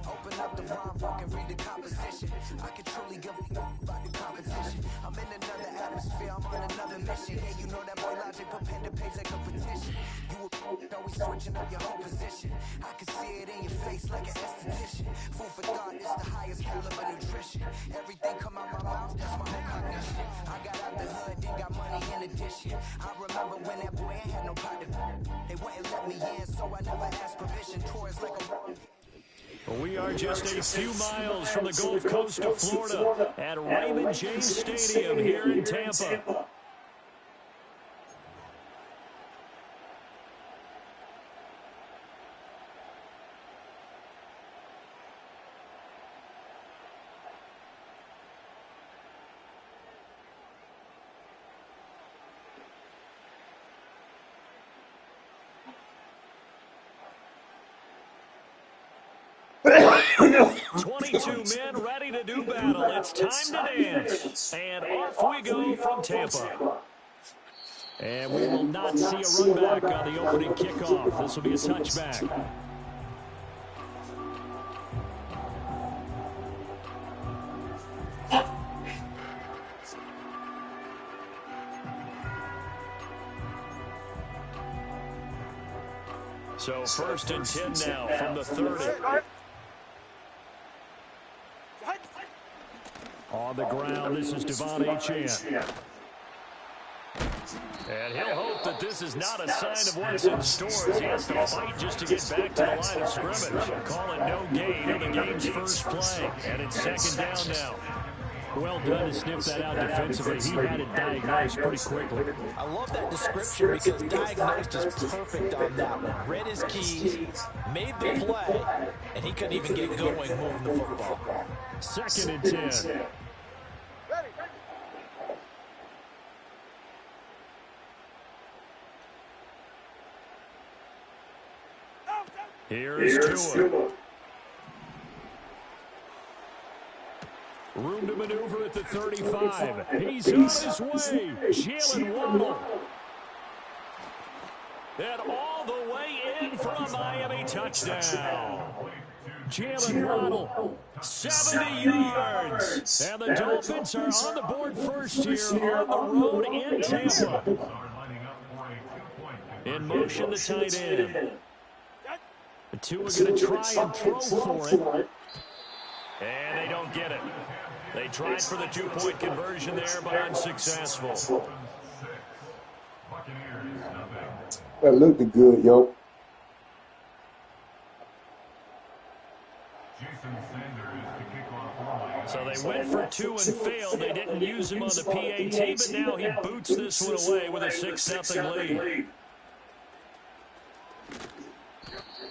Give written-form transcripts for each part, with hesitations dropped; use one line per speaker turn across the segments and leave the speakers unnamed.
Open up the rhyme book and read the composition. I can truly give a fuck about the competition. I'm in another atmosphere, I'm on another mission. Yeah, you know that boy Logic put pen to page like a petition. You always switching up your whole position. I can see it in your face like an esthetician. Food for thought is the highest caliber nutrition. Everything come out my mouth, that's my whole cognition. I got out the hood, then got money in addition. I remember when that boy ain't had no pot. They wouldn't let me in, so I never asked permission. Tours like a
We are just a few miles from the Gulf Coast of Florida at Raymond James Stadium here in Tampa. Twenty-two men ready to do battle. It's time to dance. And off we go from Tampa. And we will not see a run back on the opening kickoff. This will be a touchback. So 1st and 10 now from the 30. On the ground, this is Devon Achane. And he'll hope that this is not a sign of what's in store as he has to fight just to get back to the line of scrimmage. Call it no gain on the game's first play. And it's 2nd down now. Well done to sniff that out defensively. He had it diagnosed pretty quickly.
I love that description because diagnosed is perfect on that one. Read his keys, made the play, and he couldn't even get going moving the football.
2nd and 10. Here's Tua. Room to maneuver at the 35. He's on his way. Jalen Waddle. And all the way in for a Miami touchdown. Jalen Waddle, 70 yards. And the Dolphins are on the board first here on the road in Tampa. In motion, the tight end. The two are going to try and throw for it. And they don't get it. They tried for the 2-point conversion there, but unsuccessful.
That looked good, yo.
So they went for 2 and failed. They didn't use him on the PAT, but now he boots this one away with a 6-0 lead.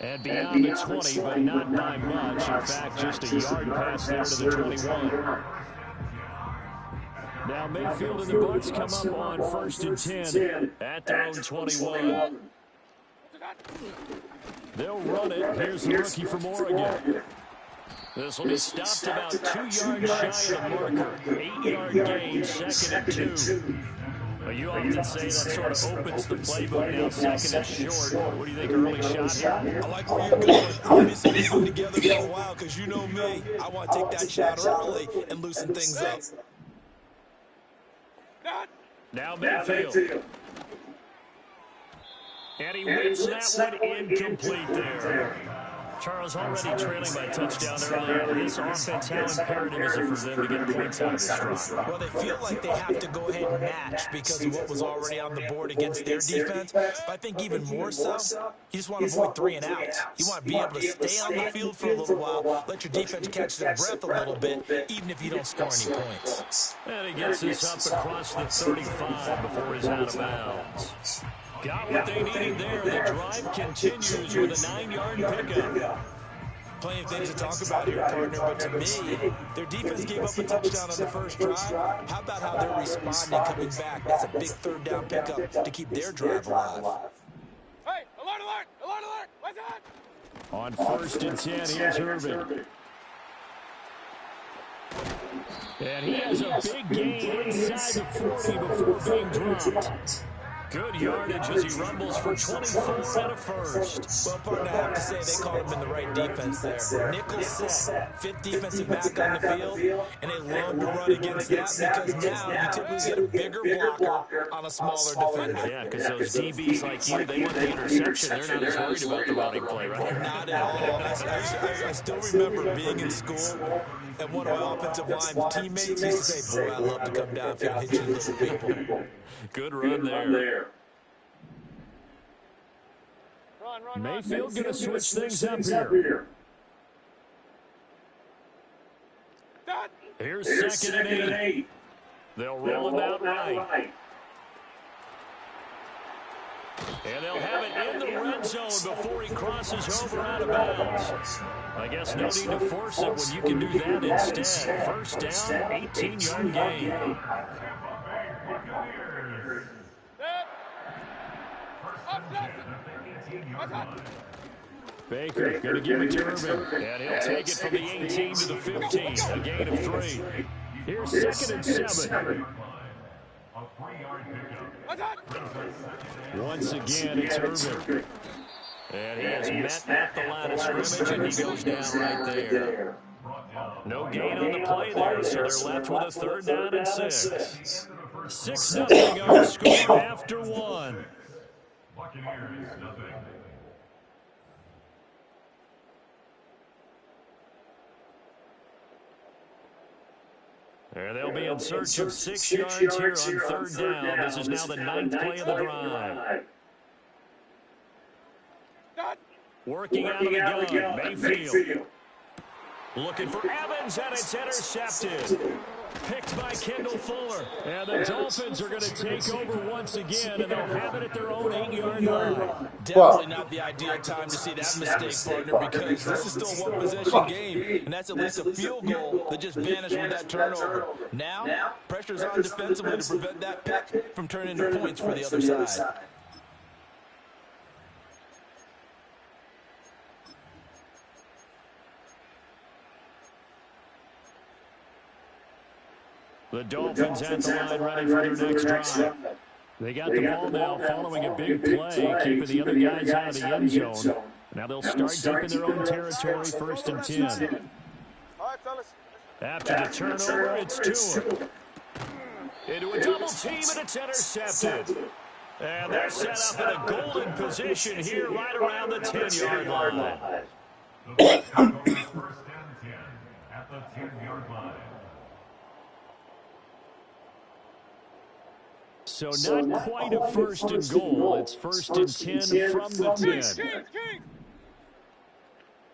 And beyond the 20, but not by much. In fact, just a yard pass there to the 21. Now Mayfield and the Bucs come up on 1st and 10 at their own 21. They'll run it. Here's the rookie from Oregon. This will be stopped about 2 yards shy of the marker. 8-yard gain, 2nd and 2. Well, you often say that sort of opens the playbook now, 2nd and short. What do you think, early shot here?
I like where you're going. Obviously, we've been together for a while because you know me. I want to take that shot early and loosen things up.
Now Mayfield. And he whips that one incomplete there. Charles, already trailing by a touchdown earlier. This offense, how imperative is it for them to get points out of this drive?
Well, they feel like they have to go ahead and match because of what was already on the board against their defense. But I think even more so, you just want to avoid 3 and outs. You want to be able to stay on the field for a little while, let your defense catch their breath a little bit, even if you don't score any points.
And he gets this up across the 35 before he's out of bounds. Got what they needed there. The drive continues with a 9-yard pickup.
Plenty of things to talk about here, partner, but to me, their defense gave up a touchdown on the first drive. How about how they're responding, coming back? That's a big 3rd down pickup to keep their drive alive.
Hey, alert, alert, alert, alert, what's that?
On 1st and 10, here's Irvin. And he has a big gain inside the 40 before being dropped. Good yardage as he rumbles for 24 and a first.
Well, partner, I have to say they called him in the right defense there. Nickel set, 5th defensive back on the field, and they love to run against that because now you typically get a bigger blocker on a smaller defender.
Yeah, because those DBs like you, they want the interception. They're not as worried about the running play, right?
Not at all. I still remember being in school, and one of my offensive line teammates used to say, boy, I love to come downfield and hit you little people.
Good run there.
Run,
Mayfield going to switch things up here. Here's 2nd and 8. They'll roll it out right. And they'll have it in the red zone before he crosses over out of bounds. I guess no need to force it when you can do that instead. 1st down, 18-yard gain. Baker going to give it to Irvin. And he'll take it from the 18 to the 15. A gain of 3. Here's 2nd and 7. Once again, it's Irvin. And he has met at the line of scrimmage, and he goes down right there. No gain on the play there, so they're left with a 3rd down and 6. 6-0 our score after 1. And they'll be in search of 6 yards here on third down. This is now the 9th play of the drive. Working out of the gun, Mayfield. Looking for Evans, and it's intercepted. Picked by Kendall Fuller. And the Dolphins are going to take over once again, and they'll have it at their own 8-yard line.
Definitely not the ideal time to see that mistake, partner, because this is still a one-possession game, and that's at least a field goal that just vanished with that turnover. Now, pressure's on defensively to prevent that pick from turning into points for the other side.
The Dolphins at the line ready for their next drive. They got the ball now following a big play, keeping the other guys out of the end zone. Now they'll start deep in their own territory, 1st and 10. After the turnover, it's Tua. Into a double team, and it's intercepted. And they're set up in a golden position here right around the 10-yard line.
The first and 10 at the 10-yard line.
So not quite a 1st and goal. It's 1st and 10 from the 10.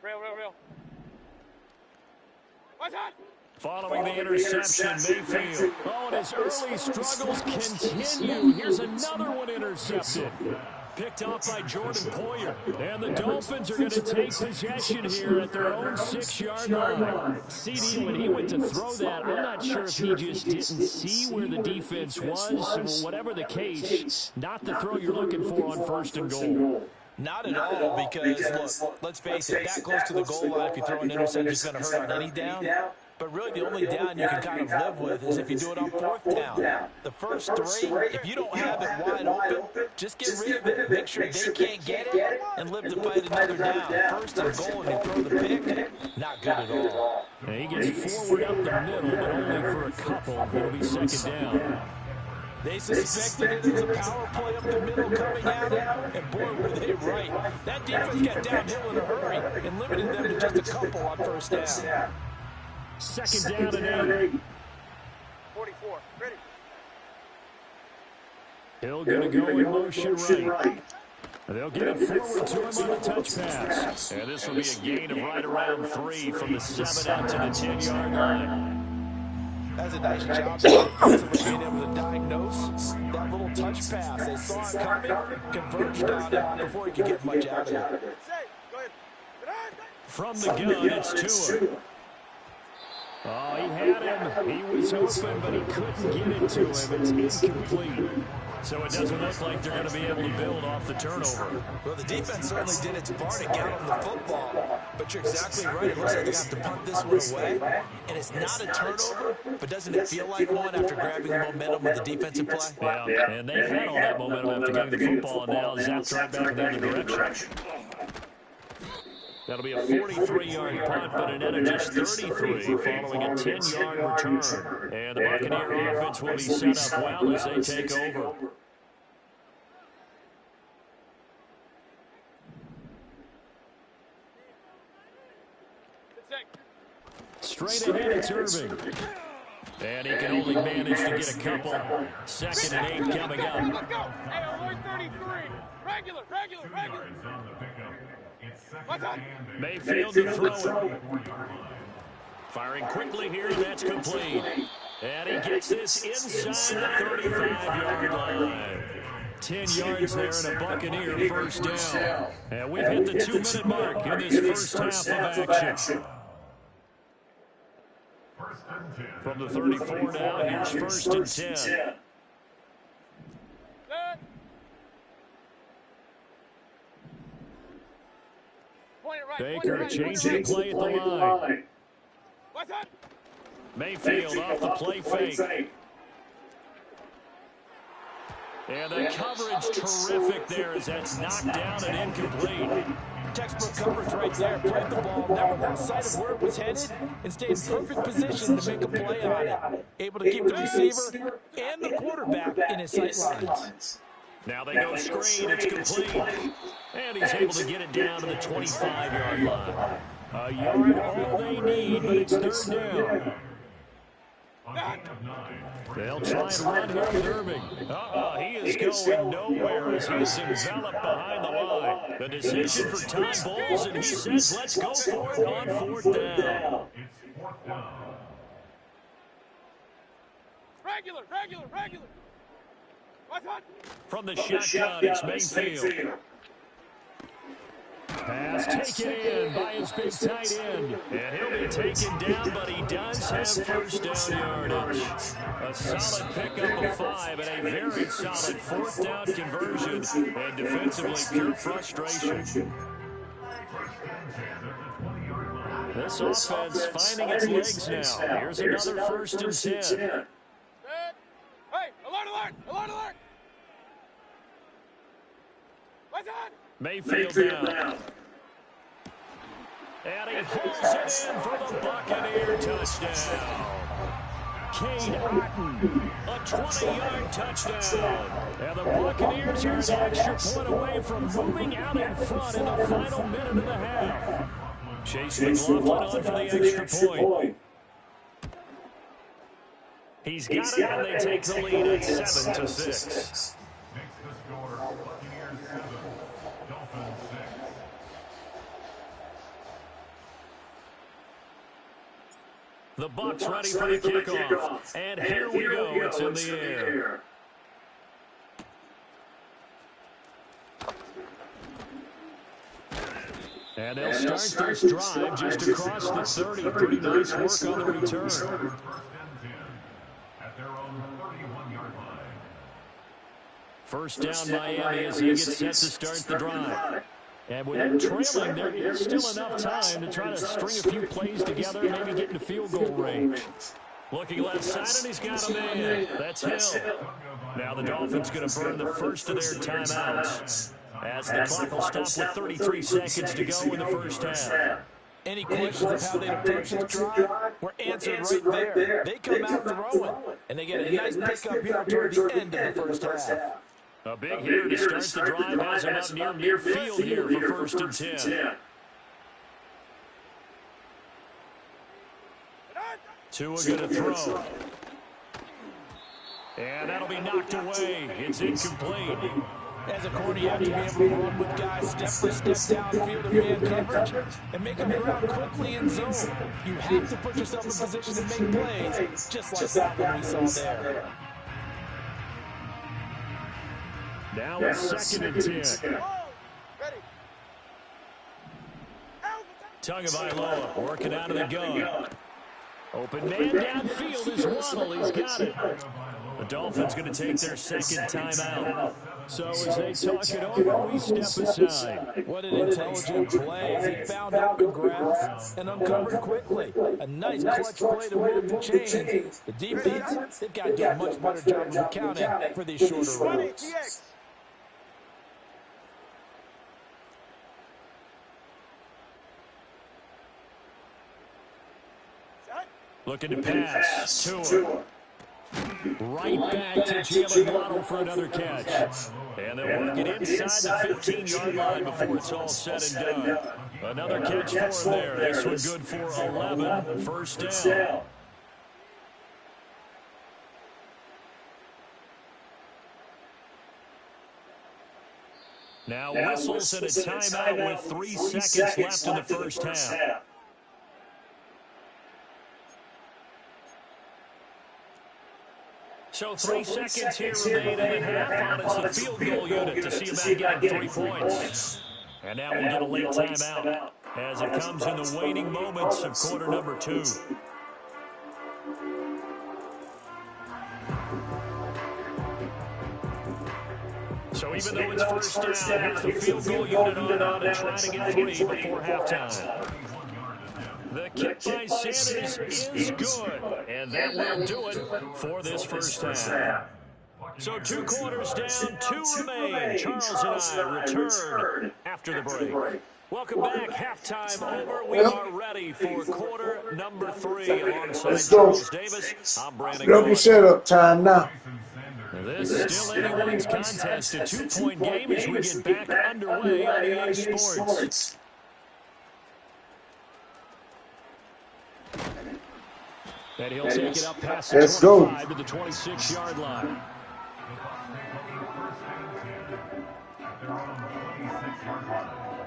Real. What's that?
Following the interception, Mayfield. Oh, and his early struggles continue. Here's another one intercepted. Picked off by Jordan Poyer. And the Dolphins are going to take possession here at their own 6-yard line. CD, when he went to throw that, I'm not sure if he just didn't see where the defense was. Whatever the case, not the throw you're looking for on 1st and goal.
Not at all, because, look, let's face it, that close to the goal line, if you throw an interception, it's going to hurt on any down. But really, the only down you can kind of live with is if you do it on 4th down. The first 3, if you don't have it wide open, just get rid of it. Make sure they can't get it and live to fight another down. 1st and goal, and you throw the pick, not good at all.
And he gets forward up the middle, but only for a couple. It'll be 2nd down.
They suspected it was a power play up the middle coming at it, and boy, were they right. That defense got downhill in a hurry and limited them to just a couple on 1st down.
2nd down and 8.
44. Ready.
Hill going to go in motion right. They'll get it forward to him on the touch pass. And this will be a gain of right around 3 from the 7 out to the 10-yard line.
That's a nice job defensively being able to diagnose that little touch pass. They saw it coming, converged on it before he could get much out of it.
From the gun, it's Tua. Oh, he had him. He was open, but he couldn't get it to him. It's incomplete. So it doesn't look like they're going to be able to build off the turnover.
Well, the defense certainly did its part to get on the football. But you're exactly right. It looks like they have to punt this one away. And it's not a turnover, but doesn't it feel like one after grabbing the momentum with the defensive play?
Yeah, and they've had all that momentum after getting the football, and now zapped right back in the other direction. That'll be a 43-yard punt, but an end of just 33 following a 10-yard return. And the Buccaneer offense will be set up well as they take over. Straight ahead, it's Irving. And he can only manage to get a couple. 2nd and 8 coming up.
Let's go. Hey, alert 33. Regular. What's that?
Mayfield to throw it. Firing quickly here, and that's complete. And he gets this inside the 35-yard line. 10 yards there and a Buccaneer 1st down. And we've hit the 2-minute mark in this first half of action. From the 34 now, here's 1st and 10. Baker changing the play at the line.
What's that?
Mayfield off the play fake. And the coverage terrific there as that's knocked down and incomplete.
Textbook coverage right there. Played the ball, never lost sight of where it was headed, and stayed in perfect position to make a play on it. Able to keep the receiver and the quarterback in his sight lines.
Now they go screen, it's complete. And he's able to get it down to the 25-yard line. A yard all they need, but it's 3rd down.
A gain of 9.
They'll try and run here with Irving. He is going nowhere as he's enveloped behind the line. The decision for Todd Bowles, and he says, let's go for it on 4th down.
It's 4th down.
Regular. What's on?
From the shotgun, it's Mayfield. Pass taken in by his big tight end. And he'll be taken down, but he does have first down yardage. A solid pickup of 5 and a very solid 4th down conversion. And defensively, pure frustration. This offense finding its legs now. Here's another 1st and 10.
Hey, alert! What's on?
Mayfield down. And he hauls it in for the Buccaneer touchdown. Cade Otton, a 20-yard touchdown. And the Buccaneers are an extra point away from moving out in front in the final minute of the half. Chase McLaughlin on for the extra point. He's got it, and they take the lead at 7-6.
Makes the score Buccaneers 7, Dolphins 6.
The Bucs ready for the kickoff. And here we go. It's in the air. And they'll start this drive just across the 30. Pretty nice work on the return.
First and 10 at their own 31-yard line.
First down Miami as they get set to start the drive. And with them trailing, there is still enough time to try to string a few plays together and maybe get into field goal range. Looking left side, and he's got a man. That's Hill. Now the Dolphins going to burn the first of their timeouts as the clock will stop with 33 seconds to go in the first half.
Any questions of how they approach this drive were answered right there. They come out throwing, and they get a nice pickup here toward the end of the first half.
A big hitter to start the drive has him up near midfield here for 1st and 10. Tua going to throw. And that'll be knocked away. It's incomplete.
As a corner, you have to be able to run with guys step for step downfield in man coverage and make them ground quickly in zone. You have to put yourself in position to make plays, just like that one we saw there.
Now it's 2nd and 10. Tagovailoa working out of the gun. Open man downfield is Waddle. He's got it. The Dolphins going to take their 2nd timeout. So as they talk it over, we step aside.
What an intelligent play as he found open grass and uncovered quickly. A nice clutch play to move the chains. The defense, they've got to do a much better job of accounting for these shorter routes.
Looking to pass. Tua. Right back to Jalen Waddle for another catch. And they'll work it inside the 15-yard line before it's all said and done. Another catch for him there. This one good for 11. First down. Now whistles and a timeout with 3 seconds left in the first half. So 3 seconds here remain in the half on as the field goal unit to see about getting 3 points. And now we'll get a late timeout as it comes in the waning moments of quarter number 2. So even though it's first down, here's the field goal unit on and trying to get 3 before halftime. The kick by Sanders is good, and that will do it for this first half. So 2 quarters down, 2 remain. Charles and I return after the break. Welcome back. Halftime over. We are ready for quarter number 3 alongside Charles Davis. I'm Brandon.
Don't be set up time now.
This is still anyone's contest. A 2-point game as we get back underway on EA Sports. And he'll take it up past the 25 to the 26-yard line.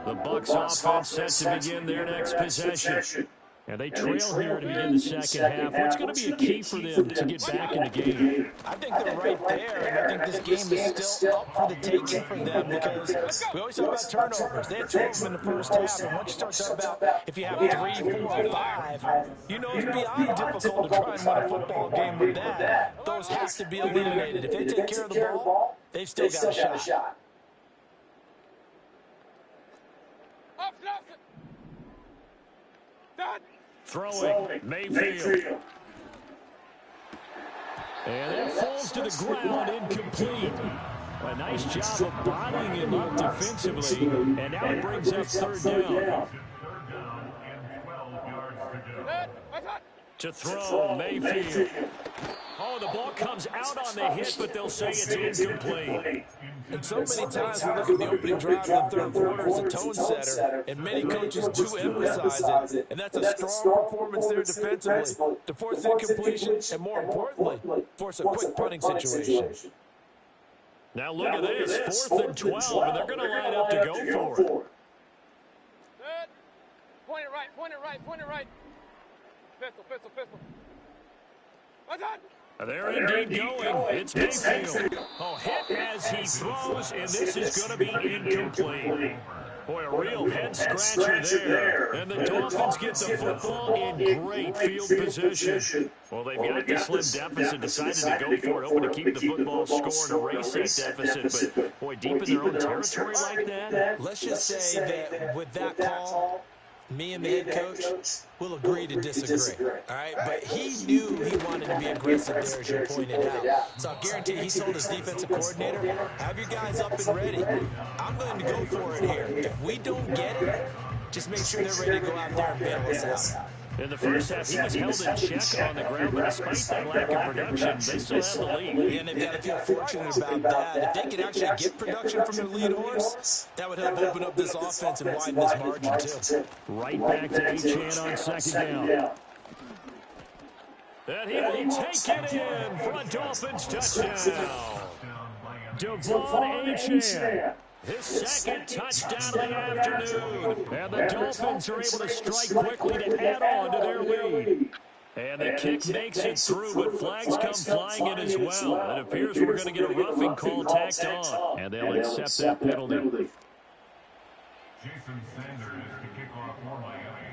The Bucs offense set to begin their next possession. And they trail here to begin the second half. What's going to be a key for them to get back in the game?
I think they're right there, and I think this game is still up for the taking for them because we always talk about turnovers. They had 2 of them in the first half, and once you start talking about if you have 3, 4, 5, you know it's beyond difficult to try and win a football game with that. Those have to be eliminated. If they take care of the ball, they've still got a shot.
Throwing, Mayfield. And it falls to the ground, incomplete. A nice job of bodying him up defensively, and now it brings up third down. To throw, Mayfield. Oh, the ball comes out on the hit, but they'll say it's incomplete.
And so many times we look at the opening drive in the third quarter as a tone setter, and many coaches do emphasize it, and that's a strong performance there defensively to force incompletion and, more importantly, force a quick punting situation.
Now look at this, 4th and 12, and they're going to line up to go for it.
Point it right, point it right, point it right. Pistol, pistol, pistol. What's on?
They're indeed going. It's Mayfield. Oh, hit as he throws, and this is going to be incomplete. Boy, a real head-scratcher there. And the Dolphins get the football in great field position. Well, they've got the slim deficit, decided to go for it, hoping to keep the football score and erase that deficit. But, boy, deep in their own territory like that.
Let's just say that with that call, me and the head coach will agree to disagree, all right? But he knew he wanted to be aggressive there, as you pointed out. So I guarantee he told his defensive coordinator, have your guys up and ready. I'm going to go for it here. If we don't get it, just make sure they're ready to go out there and bail us out.
In the first half, he was held in check on the ground, but despite that lack of production, they still have the lead.
And they've got to feel fortunate about that. If they could actually get production from their lead horse, that would help open up this offense and widen this margin, too.
Right back to Achane on second down. And he will take it in for a Dolphins touchdown. Devon Achane. His second touchdown of the afternoon. And the Dolphins are able to strike quickly to add on to their lead. And the kick makes it through, but flags come flying in as well. It appears we're going to get a roughing call tacked on. And they'll accept that penalty.
Jason Sanders to kick off for Miami.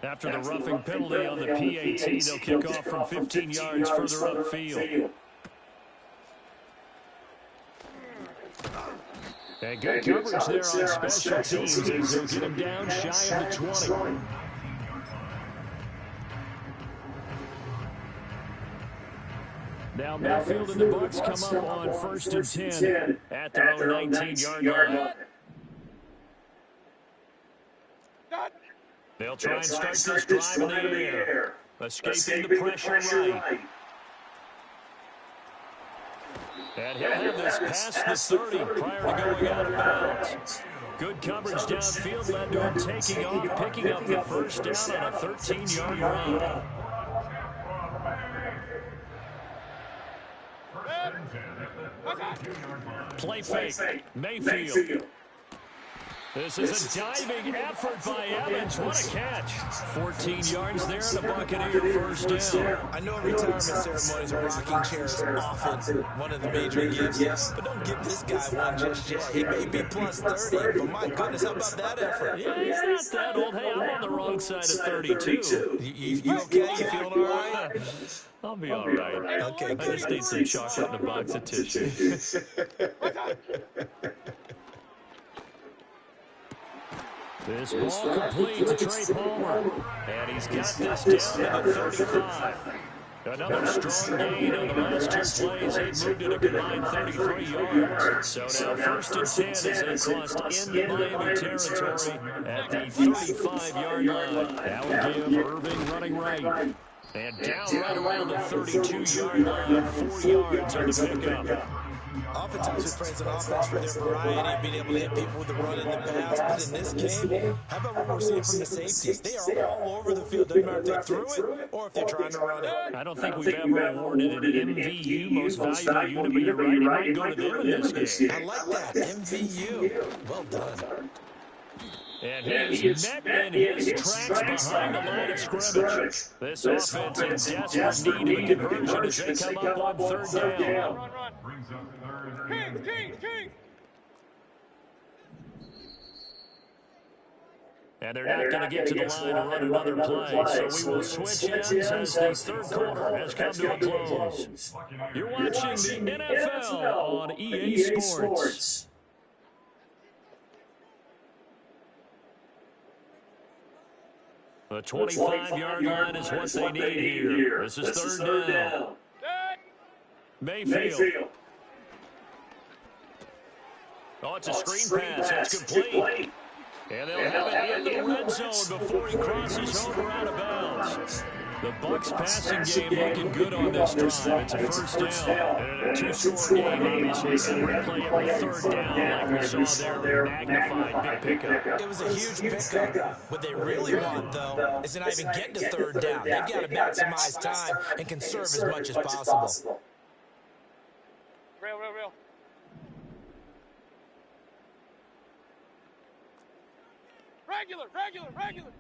After the roughing penalty on the PAT, they'll kick off from 15 yards further upfield. And good coverage there on special teams as they'll get him down shy of the 20. Now Mayfield and the Bucs come up on 1st and 10 at their own 19-yard line. They'll try and start this drive in the air, escaping the pressure right. And he'll have this past the 30 prior to going out of bounds. Good coverage downfield led to him taking off, picking up the first down on a 13-yard run. Play fake, Mayfield. This is a diving effort by Evans. What a catch. 14 yards there and a Buccaneer first down.
I know retirement ceremonies are rocking chairs often one of the major gifts, but don't give this guy one just yet. He may be plus 30, but my goodness, how about that effort?
Yeah, he's not that old. Hey, I'm on the wrong side of 32.
You okay? You feeling all right?
I'll be all right.
Okay,
I just need some chocolate and a box of tissue. This ball complete to Trey Palmer. And he's got this down to the 35. Another strong gain on the last 2 plays. He moved it a combined 33 yards. So now 1st and 10 as they crossed into Miami territory at the 35-yard line. That will give Irving running right. And down right around the 32-yard line, 4 yards on the pickup.
Oftentimes we praise an offense for their variety of being able to hit people with the run and the pass, but in this game, how about what we're seeing from the safeties? They are all over the field. Doesn't matter if they threw it or if they're trying to run it.
I don't think we've ever awarded an MVU, most valuable unit, but you're right, it might go to them in this game.
I like that, MVU. Well done.
And he is met in his tracks behind the line of scrimmage. This offense in desperate need of a conversion as they come up on third down.
Run.
Brings up third and
Kings.
And they're not going to get to the line and run another play, so we will switch ends as the third quarter has come to a close. You're watching the NFL on EA Sports. The 25-yard line is what they need here. This is third down. Mayfield. Oh, it's a screen pass. That's complete. And they'll have it in the red zone before he crosses over out of bounds. The Bucs passing game looking good on this drive. It's a first down. And a two-score game, obviously. They replay every third down like we saw there. Magnified big pickup.
It was a huge pickup. What they really want, though, is to not even get to third down. They've got to maximize time and conserve as much as possible.
Real. Regular.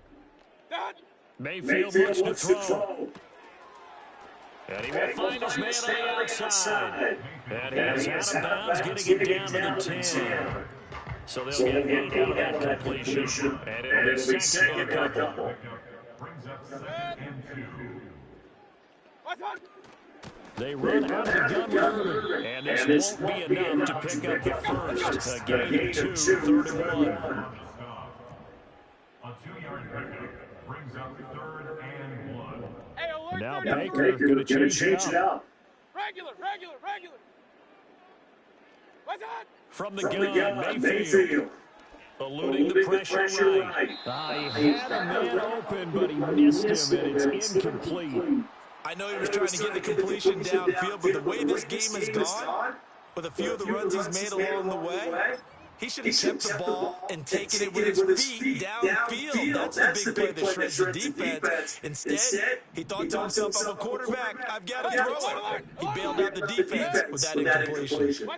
Done.
Mayfield looks to throw. And he will find his man on the outside. And he is out of bounds, getting it down to the 10. So they'll get 8 out of that completion. And it'll be second on a couple.
brings up second and 2.
They run out of the gun with Irvin, and this won't be enough to pick up the first. A gain of 2, 3rd and 1.
A 2-yard pickup brings up 3rd and 1.
Now Baker going to change it up.
Regular. What's that?
From the gun, Mayfield. Eluding the pressure right. He had a man open, but he missed him, and it's incomplete.
I know he was trying to get the completion downfield, but the way this game has gone, with a few of the runs he's made along the way, he should have kept the ball and taken it with his feet downfield. That's the big play that shreds the defense. Instead, he thought to himself, I'm a quarterback, I've got to throw it. He bailed out the defense with that incompletion.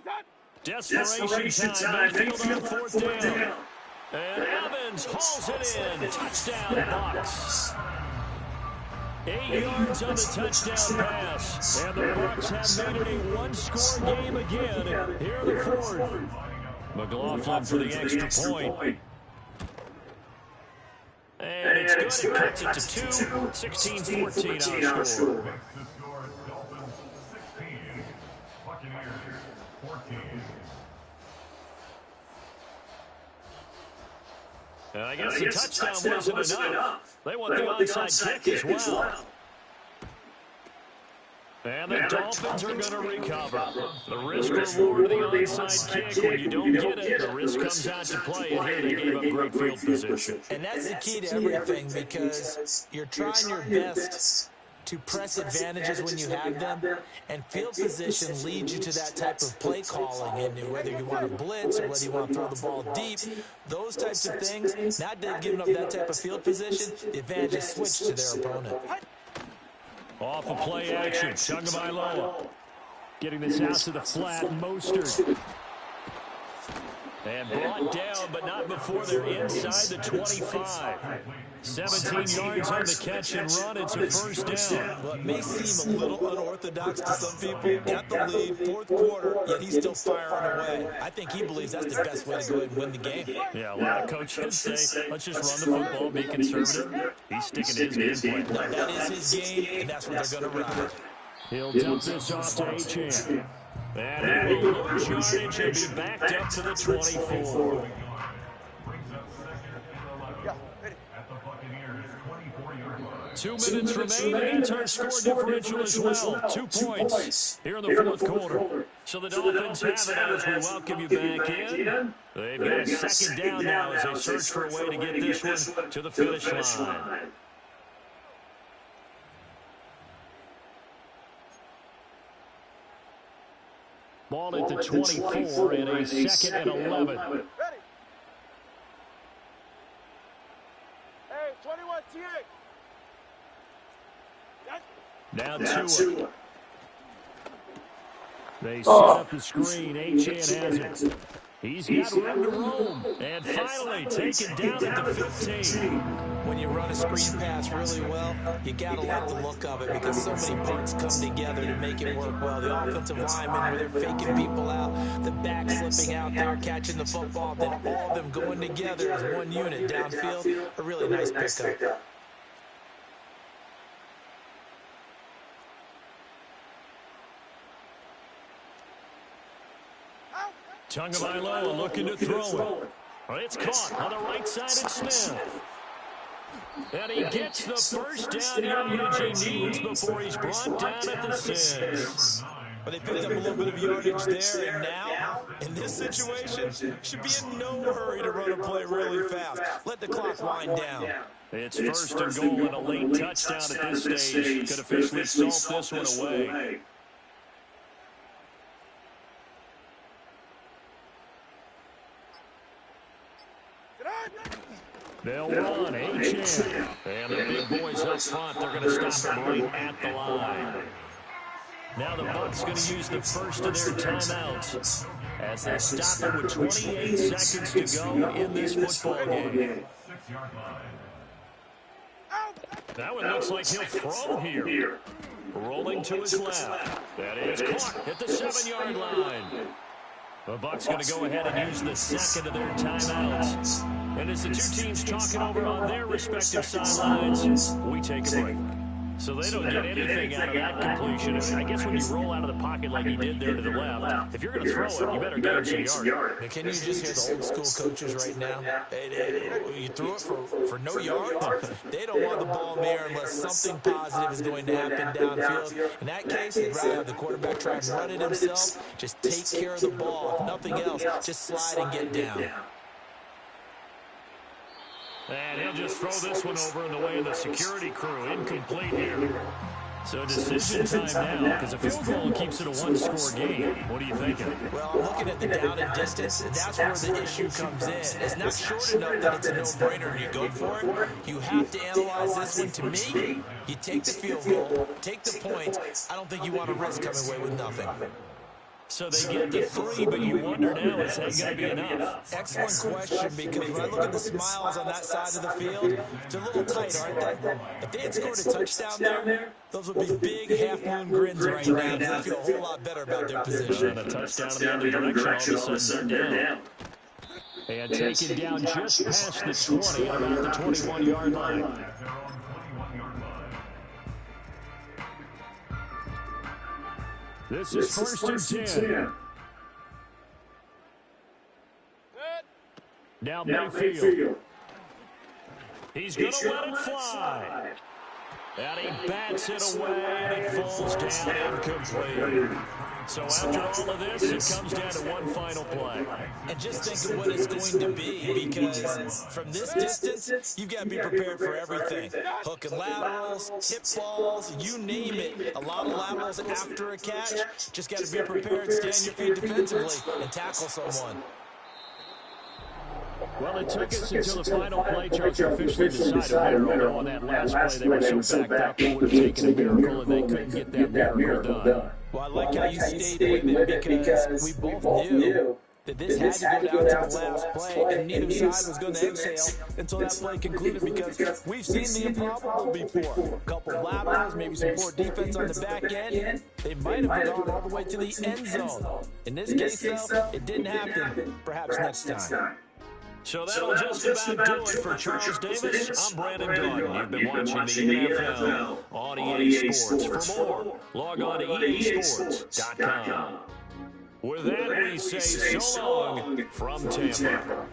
Desperation time, Mayfield on 4th down. And Evans hauls it in. Touchdown, Bucs. 8 yards on the touchdown pass. And the Bucs have made it a one-score game again here in the 4th. McLaughlin for the extra point. And it's good. It cuts it to 2. 16-14 our score.
Makes the score Dolphins 16, Buccaneers 14.
And I guess the touchdown wasn't enough. They want the onside kick as well. And the Dolphins are going to recover. The risk reward of the onside kick, when you don't get it, the risk comes out to play, and here they gave up great field position.
And that's the key to everything, because you're trying your best to press advantages when you have them, and field position leads you to that type of play calling, and whether you want to blitz or whether you want to throw the ball deep, those types of things, not giving up that type of field position, the advantage is switched to their opponent.
Off of play action, Tagovailoa getting this out to the flat, Mostert. And brought down, but not before they're inside the 25. 17 yards on the catch and run. It's a first down.
Well, it may seem a little unorthodox to some people. Got the lead, 4th quarter, yet he's still firing away. I think he believes that's the best way to go ahead and win the game.
Yeah, a lot of coaches say, let's just run the football, be conservative. He's sticking to his game plan.
No, that is his game, and that's what they're going to ride.
He'll dump this off to Achane. And he will lose yardage and be backed up to the 24.
Brings up second and 11 at the Buccaneers 24-yard line.
2 minutes remaining. That's our score differential as well. 2 points here in the 4th quarter. So the Dolphins have it as we welcome you back in. They've got a second down now as they search for a way to get this one to the finish line. Ball at the 24 and a 2nd and 11.
Ready. Hey, 21 TA.
Now Tua. They set up the screen. Achane has it. He's got room to roam. And finally taken down at the 15.
When you run a screen pass really well, you got to like the look of it because so many parts come together to make it work well. The offensive linemen, where they're faking people out, the back slipping out there, catching the football, then all of them going together as one unit downfield. A really nice pickup.
Tagovailoa looking to throw it. Well, it's caught on the right side of Smith. And he gets the first down yardage he needs before he's brought down at the 6.
But they picked up a little bit of yardage there, and now, in this situation, should be in no hurry to run a play really fast. Let the clock wind down.
It's first and goal and a late touchdown at this stage. Could officially salt this one away. They'll run, Achane. And the big boys up front, they're going to stop him right at the line. Now the Bucs going to use the first of their timeouts as they stop him with 28 seconds to go in this football game. That one looks like he'll throw here. Rolling to his left. That is caught at the 7-yard line. The Bucs going to go ahead and use the second of their timeouts. And as the two teams talking over on their respective sidelines, we take a break. So they don't get anything out of that completion. I guess when you roll out of the pocket like he did there to the left, if you're going to throw it, you better gain some yard.
Can you just hear the old school coaches right now? You threw it for no yards? They don't want the ball in the air unless something positive is going to happen downfield. In that case, they'd rather have the quarterback try and run it himself. Just take care of the ball. If nothing else, just slide and get down.
And he'll just throw this one over in the way of the security crew. Incomplete here. So decision time now, because a field goal keeps it a one-score game. What are you thinking?
Well, I'm looking at the down and distance, and that's where the issue comes in. It's not short enough that it's a no-brainer and you go for it. You have to analyze this one. To me, you take the field goal, take the points. I don't think you want to risk coming away with nothing.
So they get the 3, but you wonder now, is that going to be enough?
Excellent question, because when I look at the smiles on that side of the field, they're a little tight, aren't they? If they had scored a touchdown there, those would be big half-moon grins right now. They feel a whole lot better about their position.
And a touchdown in the other direction, all of a sudden they're down. And taken down just past the 20 at about the 21-yard line. This is first and 10. Now Mayfield. He's going to let it fly. And he bats it away, and it falls down incomplete. So after all of this, it comes down to one final play.
And just think of what it's going to be, because from this distance, you've got to be prepared for everything. Hook and laterals, hip balls, you name it. A lot of laterals after a catch. Just got to be prepared, stay on your feet defensively, and tackle someone.
Well, it took us until the final play charts officially decided a winner. Although on that last play, they were so backed up, it would have taken a miracle, and they couldn't get that miracle done.
Well, I like how you stayed with it, because we both knew that this had to go down to the last play, and neither side was going to exhale until that play concluded, because we've seen the improbable before. A couple of laterals, maybe some poor defense on the back end. They might have gone all the way to the end zone. In this case, though, it didn't happen. Perhaps next time.
So that'll just about do it for Charles Davis. I'm Brandon Gaudin. You've been watching the NFL on EA Sports. For more, log on to easports.com. With that, we say so long from Tampa.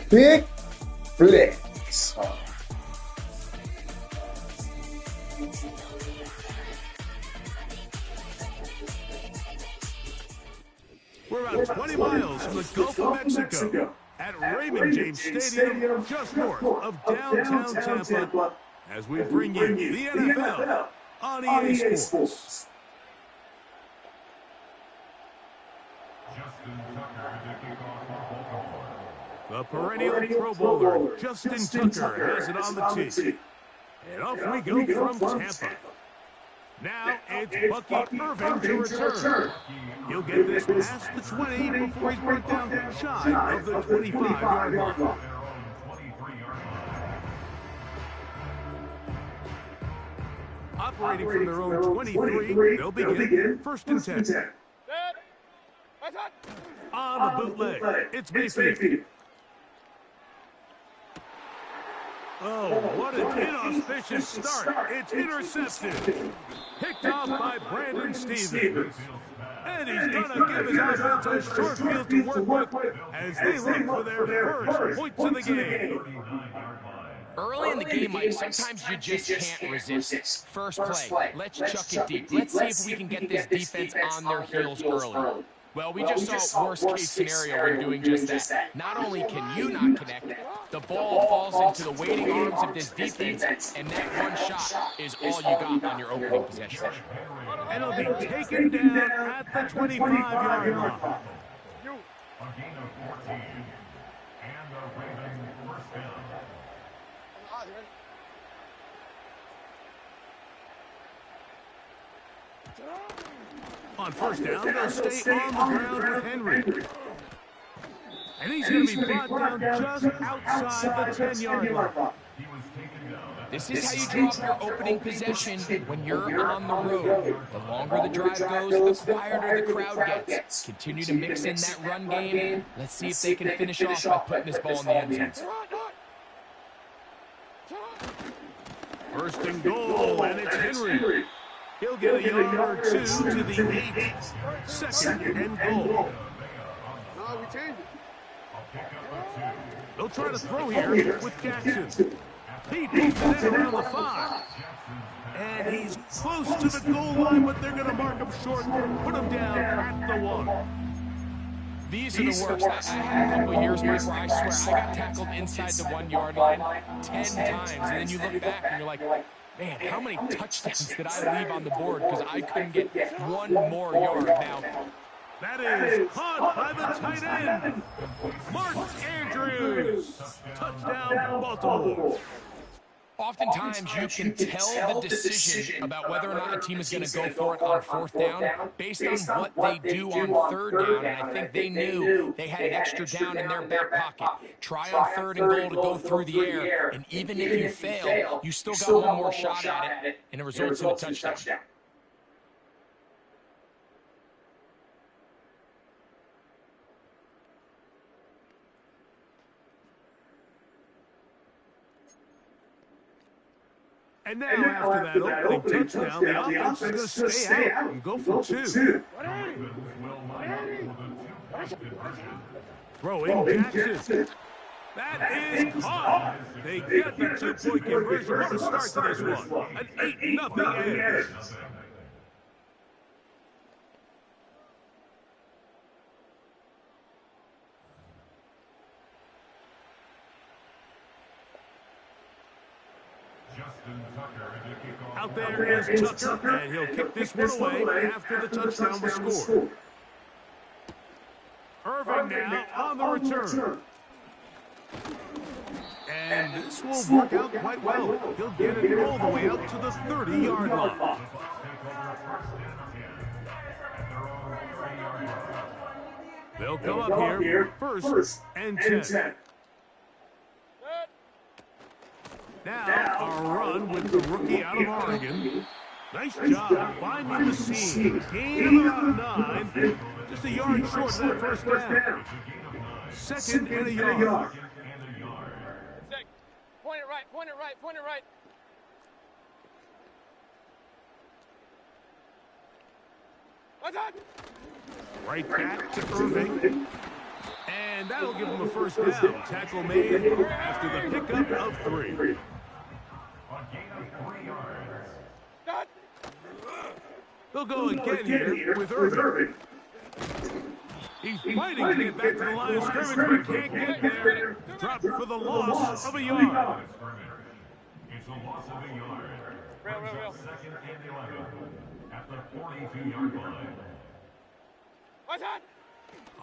Big flex.
We're about 20 miles from the Gulf of Mexico at Raymond James Stadium, just north of downtown Tampa, as we bring you the NFL on EA Sports. The perennial Pro Bowler, Justin Tucker, has it on the tee. And off we go from Tampa. Now it's Bucky Irving to return. He'll get this past the 20 before he's brought down shy of the 25-yard line. Operating from their own 23, they'll begin first and 10. On the bootleg, it's Mayfield. Oh, what an inauspicious start. It's intercepted. Picked off by Brandon Stevens. And he's going to give his offense a short field to work with as they look for their first points of the game.
Early in the game, Mike, sometimes you just can't resist. First play, let's chuck it deep. Let's see if we can get this defense on their heels early. Well, we just saw worst-case scenario when doing just that. Not only can you not connect, the ball falls into the waiting arms of this defense, and that one shot is all you got on your opening possession.
And it'll be taken down at the 25-yard line.
A gain of 14. And the Ravens first down.
On first down, they'll stay on the ground with Henry. And he's going to be brought down just outside the 10-yard line.
This is how you draw up your opening possession when you're on the road. The longer the drive goes, the quieter the crowd gets. Continue to mix in that run game. Let's see if they can finish off by putting this ball in the end zone.
First and goal, and it's Henry. He'll get a yard or two to the 8. Second and goal.
No, we changed it.
They'll try to throw here with Jackson. He pulls it in around the 5. And he's close to the goal line, but they're going to mark him short, put him down at the 1.
These are the worst. I had a couple of years, Mike, where I swear I got tackled inside the 1-yard line 10 times. And then you look back and you're like, man, how many touchdowns did I leave on the board because I couldn't get one more yard now?
That is caught by the tight end, Mark Andrews. Touchdown, Baltimore.
Oftentimes, you can tell the decision about whether or not a team is going to go for it on 4th down based on what they do on 3rd down. And I think they knew they had an extra down in their back pocket. Try on 3rd and goal to go through the air. And even if you fail, you still got one more shot at it, and it results in a touchdown.
And now, after that opening touchdown, the offense is going to stay out and go for 2. Throwing Jackson. That is caught. They get the 2-point conversion. What a start to this one. An 8-0 edge. Out there is Tucker, and he'll kick this one away after the touchdown was scored. Irving now on the return. And this will work out quite well. He'll get it all the way out to the 30-yard line. They'll come up here first and 10. Now, a run with the rookie out of Oregon. Nice job finding the seam. Gain of about 9. Just a yard short of that first down. Second and a yard.
Point it right, point it right, point it right. What's that?
Right back to Irving. And that'll give him a first down. Tackle made after the pickup of 3. They'll go again here with Irving. He's fighting to get back to the line of scrimmage, but can't get there. Dropped for the loss of a yard.
It's a loss of a yard.
Real.
Second and 11 at the 42-yard line.
What's that?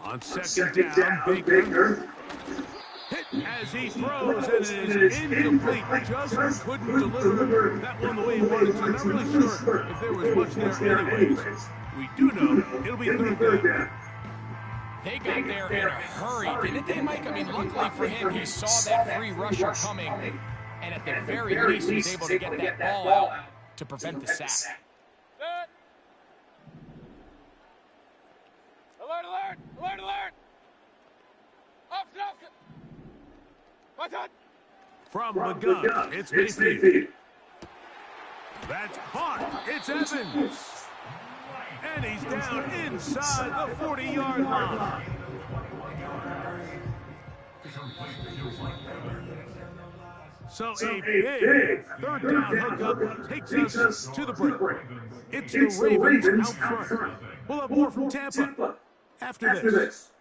On second down, Baker hit as he throws, and it is incomplete. Just couldn't deliver that one the way he wanted to. Not really sure if there was much there anyways. We do know it'll be third down.
They got there in a hurry, didn't they, Mike? I mean, luckily for him, he saw that free rusher coming, and at the very least, he was able to get that ball out to prevent the sack.
Alert! Opposite! What's that?
From the gun, it's Mayfield. That's caught. It's Evans. And he's down inside the 40-yard line. So a big third down hookup takes us to the break. It's the Ravens out front. We'll have more from Tampa after this.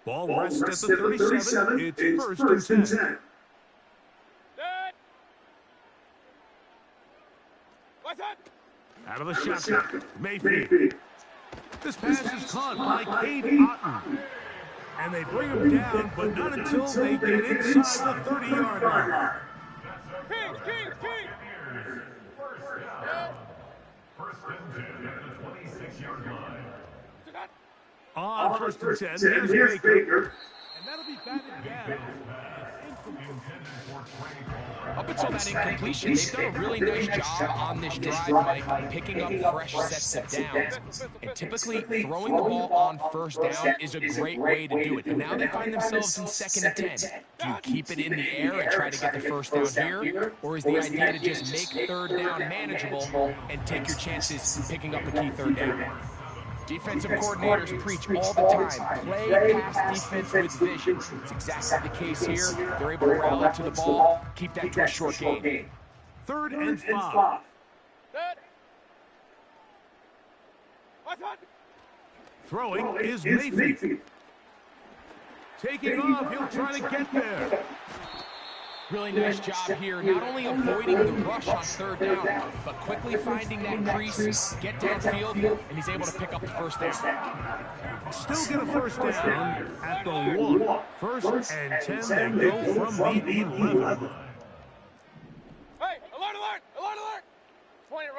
Ball rests at the 37. It's first and 10.
What's that?
Out of the shotgun, Mayfield. This pass is caught by Cade Otton. And they bring him down, but not until they get inside the 30-yard line.
Kings!
First and 10 at the 26-yard line.
On first and 10, here's Baker. And that'll be batted down.
Up until that incompletion, they've done a really nice job on this drive, Mike, picking up fresh sets of downs. And typically, throwing the ball on first down is a great way to do it. But now they find themselves in second and 10. Do you keep it in the air and try to get the first down here? Or is the idea to just make third down manageable and take your chances picking up a key third down? Defensive coordinators preach all the time, play pass defense with vision. It's exactly the case here. They're able to rally to the ball, keep that to a short gain.
Third and 5. Throwing is Mayfield. Taking off, he'll try to get there.
Really nice job here, not only avoiding the rush on third down, but quickly finding that crease, get downfield, and he's able to pick up the first down.
Still get a first down at the 1. First and 10, they go from the 11.
Hey, alert! Point it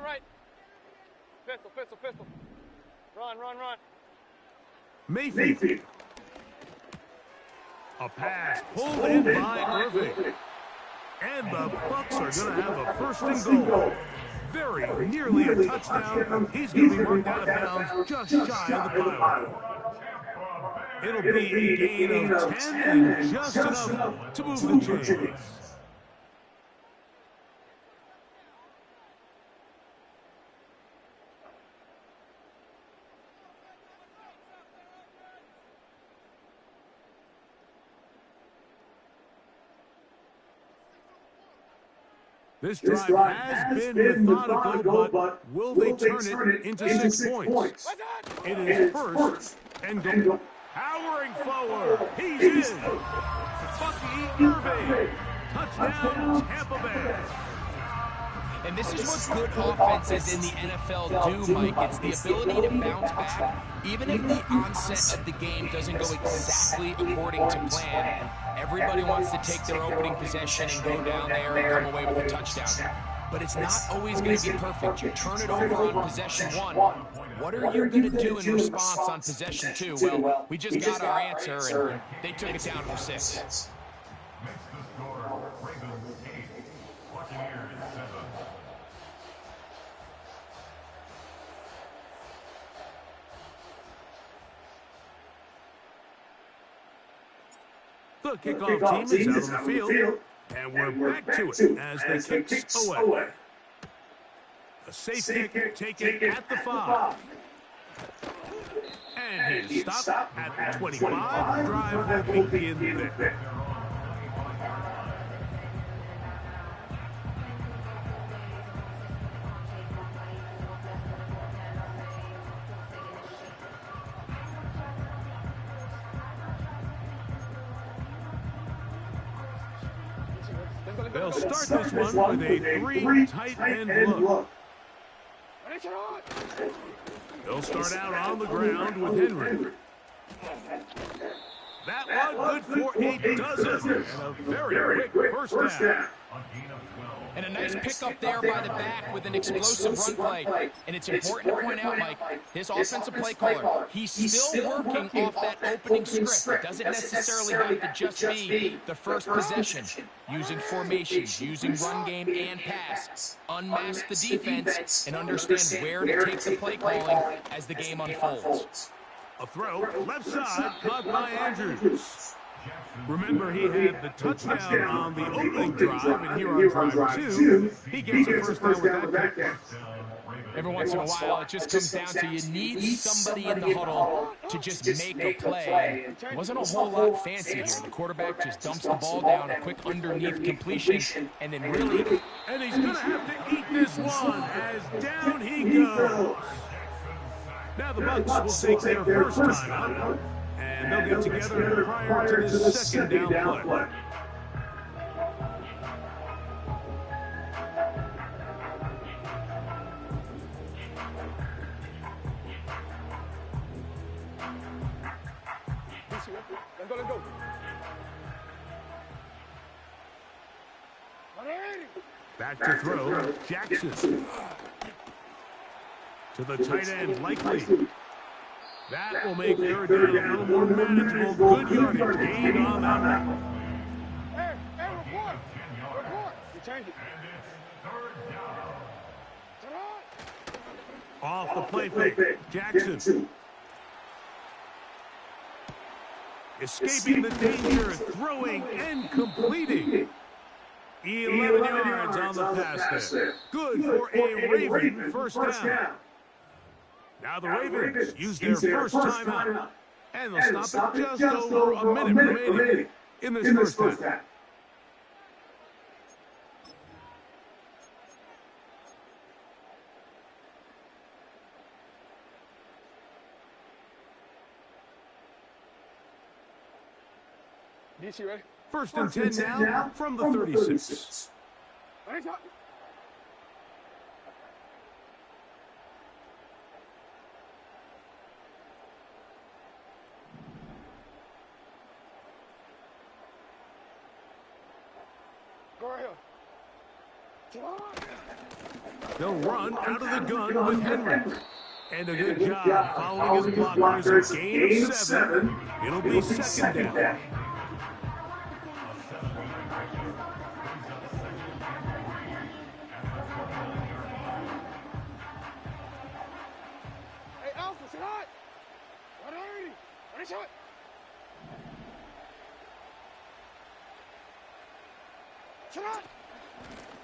right. Pistol. Run.
Mayfield. A pass pulled in by Irving. And the Bucks are going to have a first and goal. Very nearly a touchdown. He's going to be marked out of bounds just shy of the pylon. It'll be a gain of 10 and just enough to move the chains. This drive has been methodical, but will they turn it into 6 points? It is first and goal. Powering forward, he's in. Bucky Irving. Touchdown, Tampa Bay.
And this is what good offenses in the NFL do, Mike. It's the ability to bounce back, even if the onset of the game doesn't go exactly according to plan. Everybody wants to take their opening possession and go down there and come away with a touchdown. but it's not always going to be perfect. You turn it over on possession 1. What are you going to do in response on possession 2? Well, we just got our answer, and they took it down for 6.
Makes the score Ravens 8, Buccaneers 7.
The kickoff team is out on the field, and we're back to it as they kick away. A safe kick taken at the 5. And he is stopped at the 25. Drive will begin there. They'll start this one with a 3 tight end look. They'll start out on the ground with Henry. That one good for a dozen and a very quick first down.
And a nice pickup there by the back with an explosive run play. And it's important to point out, Mike, his offensive play caller, he's still working off that opening script. It doesn't necessarily have to just be the first possession. Using formations, using run game and pass. Unmask the defense and understand where to take the play calling as the game unfolds.
A throw, left side, caught by Andrews. Remember, he had the touchdown on the opening drive, and here on drive 2, he gets a first down with that kick.
Every once in a while, it just comes down to you need somebody in the huddle to just make a play. It wasn't a whole lot fancy here. The quarterback just dumps the ball down, a quick underneath completion, and then really...
And he's going to have to eat this one as down he goes. Now the Bucs will take their first time out, and they'll get together prior to this second down play.
Let's go.
Back to throw, Jackson. To the tight end, Likely. That will make third down a little more manageable. Good yardage gain on that one.
Hey, report. You change it.
Off the play fake, Jackson. Escaping the danger, throwing and completing. 11 yards on the pass there. Good for a Raven first down. Now the Ravens use their first timeout. And they'll stop at just over a minute remaining in this first half.
DC ready?
First and 10 now from the 36.
Go right here.
They'll run out of the gun with Henry. And a good job following his blockers. A gain of 7. It'll be second down.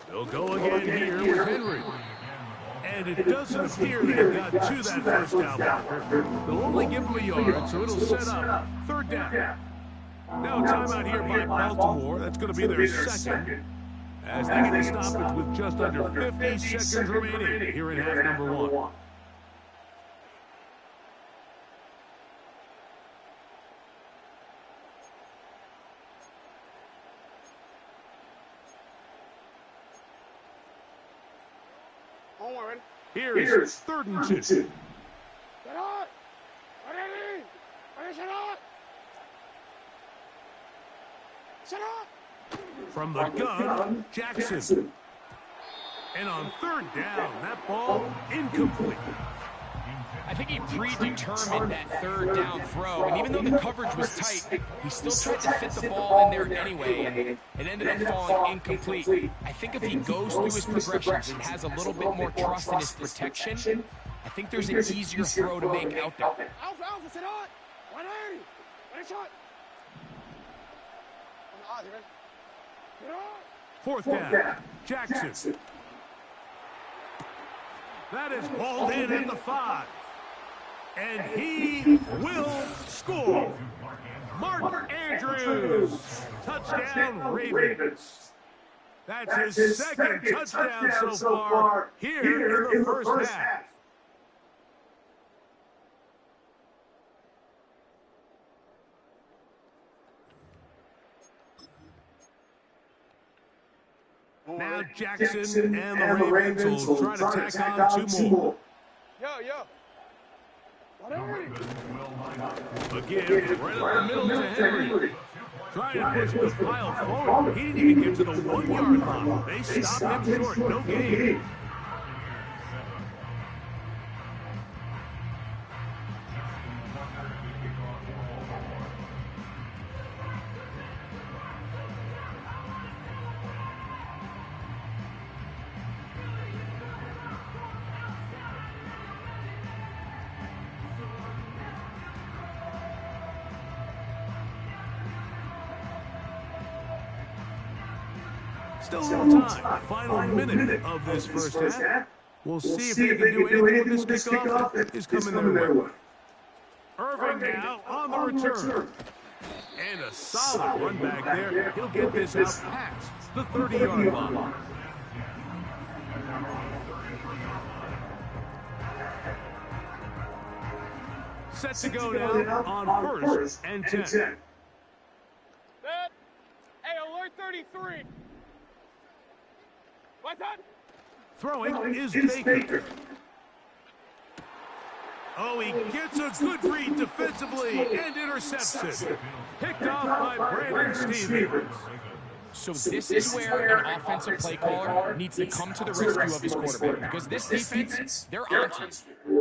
They'll go again here with Henry. And it doesn't appear they got to that first down. They'll only give him a yard, so it'll set up third down. Now a timeout here by Baltimore. That's going to be their second. As they get a stoppage with just under 50 seconds remaining here in half number 1. Here's third and 2. From the gun, Jackson. And on third down, that ball incomplete.
I think he predetermined that third down throw, and even though the coverage was tight, he still tried to fit the ball in there anyway, and it ended up falling incomplete. I think if he goes through his progressions and has a little bit more trust in his protection, I think there's an easier throw to make out there.
Alpha, sit on! 180! Nice shot!
Fourth down, Jackson. That is balled in at the 5. And he will score. Mark Andrews. Touchdown, Ravens. That's his second touchdown so far here in the first half. Now Jackson and the Ravens will try to tack on 2 more.
Yo.
Again, right up the middle to Henry. Trying to push the pile forward. He didn't even get to the 1-yard line. They stopped him short. No gain. Still a little time. Final minute of this first half. We'll see if they can do anything with this kickoff that is coming their way. Irving now on the return. And a solid run back there. He'll get this out past the 30-yard line. Set to go now on first and 10.
Hey, alert 33. What's that?
Throwing is Baker. Oh, he gets a good read defensively and intercepts it. Picked off by Brandon Stevens.
So this is where an offensive play caller needs to come to the rescue of his quarterback, because this defense, they're on to you.